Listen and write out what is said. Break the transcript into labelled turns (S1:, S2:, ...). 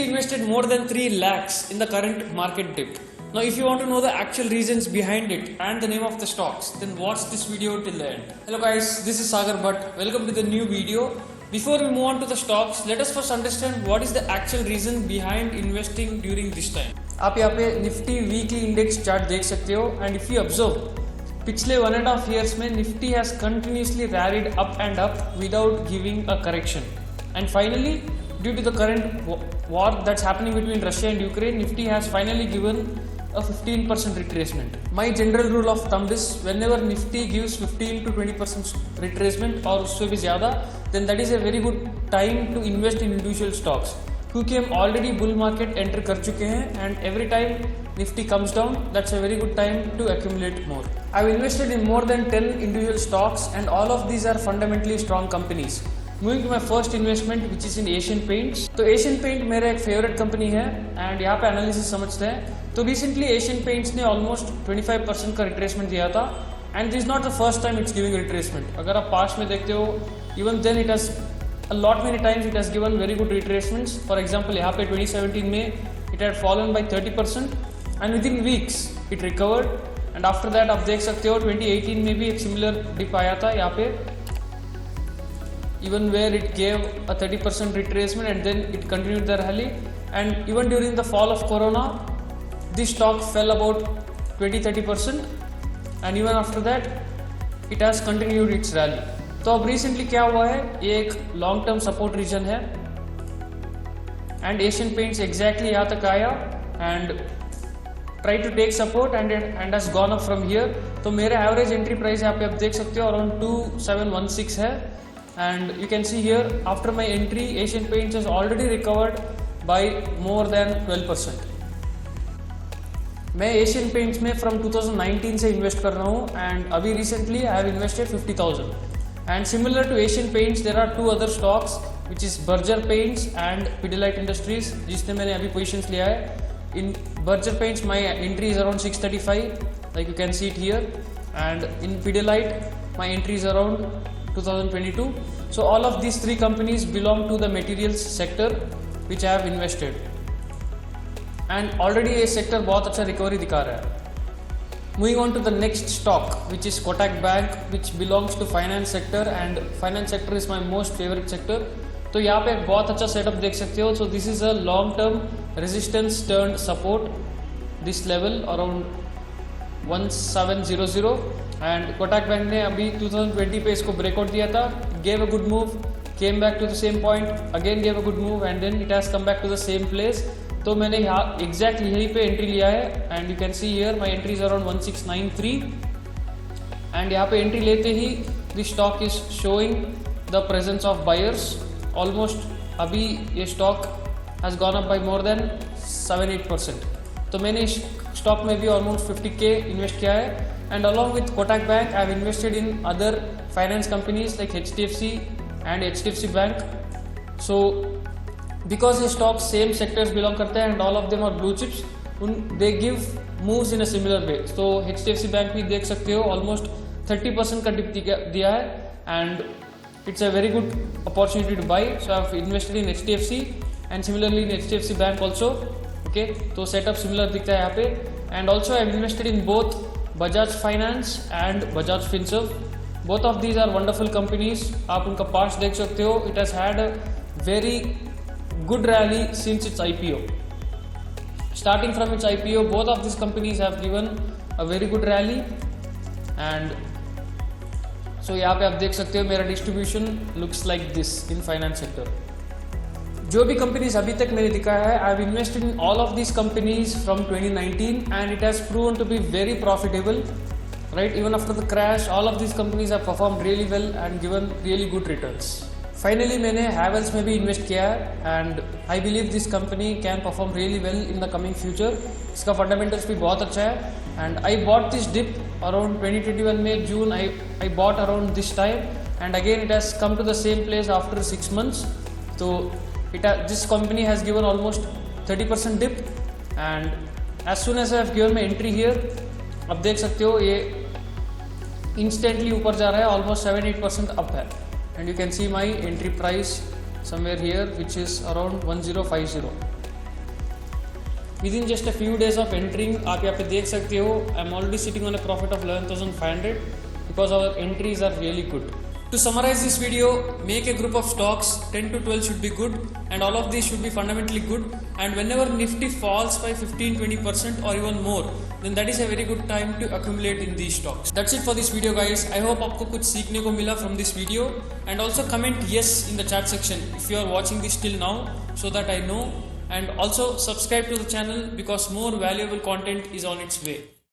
S1: recently invested more than 3 lakhs in the current market dip. Now if you want to know the actual reasons behind it and the name of the stocks, then watch this video till the end. Hello guys, this is Sagar Bhatt. Welcome to the new video. Before we move on to the stocks, let us first understand what is the actual reason behind investing during this time. आप यहाँ पे Nifty weekly index chart देख सकते हो and if you observe पिछले 1.5 years में Nifty has continuously rallied up and up without giving a correction and finally due to the current war that's happening between Russia and Ukraine, Nifty has finally given a 15% retracement. My general rule of thumb is whenever Nifty gives 15 to 20% retracement और उससे भी ज़्यादा, then that is a very good time to invest in individual stocks. क्योंकि हम already bull market enter कर चुके हैं and every time Nifty comes down that's a very good time to accumulate more. I've invested in more than 10 individual stocks and all of these are fundamentally strong companies. Moving to my first investment which is in Asian Paints. तो Asian Paint मेरा एक favourite company है and यहाँ पे analysis समझते हैं. तो recently Asian Paints ने ऑलमोस्ट 25% का रिट्रेसमेंट दिया था and this not the first time it's giving retracement. अगर आप पास्ट में देखते हो even then it has a lot many times it has given very good retracements. For example यहाँ पे 2017 में it had fallen by 30% and within weeks it recovered and after that आप देख सकते हो 2018 में भी एक similar dip आया था यहाँ पे even where it gave a 30% retracement and then it continued the rally and even during the fall of corona this stock fell about 20-30% and even after that it has continued its rally. तो अब recently क्या हुआ है, ये एक long term support region है and Asian Paints exactly यहाँ तक आया and try to take support and has gone up from here. तो मेरा एवरेज एंट्री प्राइस यहाँ पे आप देख सकते हो अराउंड 2716 है and you can see here after my entry Asian Paints has already recovered by more than 12%. मैं एशियन पेंट्स में फ्रॉम 2019 से इन्वेस्ट कर रहा हूँ एंड अभी recently I have invested 50,000. And similar to Asian Paints, there are two other stocks, which is Berger Paints and Pidilite Industries, जिसने मैंने अभी positions लिया है. In Berger Paints, my entry is around 635, like you can see it here, and in Pidilite, my entry is around 2022. So all of these three companies belong to the materials sector, which I have invested. And already ये sector बहुत अच्छा recovery दिखा रहा है. Moving on to the next stock which is Kotak Bank which belongs to finance sector and finance sector is my most favorite sector. तो यहाँ पे एक बहुत अच्छा setup देख सकते हो. So this is a long term resistance turned support this level around 1700 and Kotak Bank ने अभी 2020 पे इसको breakout दिया था, gave a good move, came back to the same point, again gave a good move and then it has come back to the same place. तो मैंने यहाँ exactly यहीं पे एंट्री लिया है and you can see here my entry is around 1693 and यहाँ पे entry लेते ही this stock is showing the presence of buyers. Almost अभी ये stock has gone up by more than 7-8%. तो मैंने इस स्टॉक में भी ऑलमोस्ट 50K इन्वेस्ट किया है and along with Kotak bank I have invested in other finance companies like HDFC and HDFC bank. So because ये स्टॉक सेम सेक्टर्स बिलोंग करते हैं and all of them are blue chips, they give moves in a similar way. तो HDFC bank भी देख सकते हो almost 30% का dip दिया है and it's a very good opportunity to buy. So I have invested in HDFC and similarly in HDFC bank also. Okay, तो setup similar दिखता है यहाँ पे and also I have invested in both Bajaj finance and Bajaj Finserv. Both of these are wonderful companies. आप उनका past देख सकते हो. It has had a very good rally since its IPO. Starting from its IPO, both of these companies have given a very good rally and so यहाँ पे आप देख सकते हो मेरा distribution looks like this in finance sector. जो भी companies अभी तक मैंने दिखाया है, I have invested in all of these companies from 2019 and it has proven to be very profitable. Right, even after the crash, all of these companies have performed really well and given really good returns. Finally मैंने हैवेल्स में भी invest किया है and I believe this company can perform really well in the coming future. इसका fundamentals भी बहुत अच्छा है and I bought this dip around 2021 में June. I bought around this time and again it has come to the same place after 6 months. तो this company has given almost 30% dip and as soon as I have given my entry here, अब देख सकते हो ये instantly ऊपर जा रहा है, ऑलमोस्ट 7-8% अप है and you can see my entry price somewhere here which is around 1050. Within just a few days of entering आप यहाँ पे देख सकते हो I am already sitting on a profit of 11,500 because our entries are really good. To summarize this video, make a group of stocks, 10 to 12 should be good and all of these should be fundamentally good, and whenever Nifty falls by 15-20% or even more, then that is a very good time to accumulate in these stocks. That's it for this video guys. I hope आपको कुछ सीखने को मिला from this video, and also comment yes in the chat section if you are watching this till now so that I know, and also subscribe to the channel because more valuable content is on its way.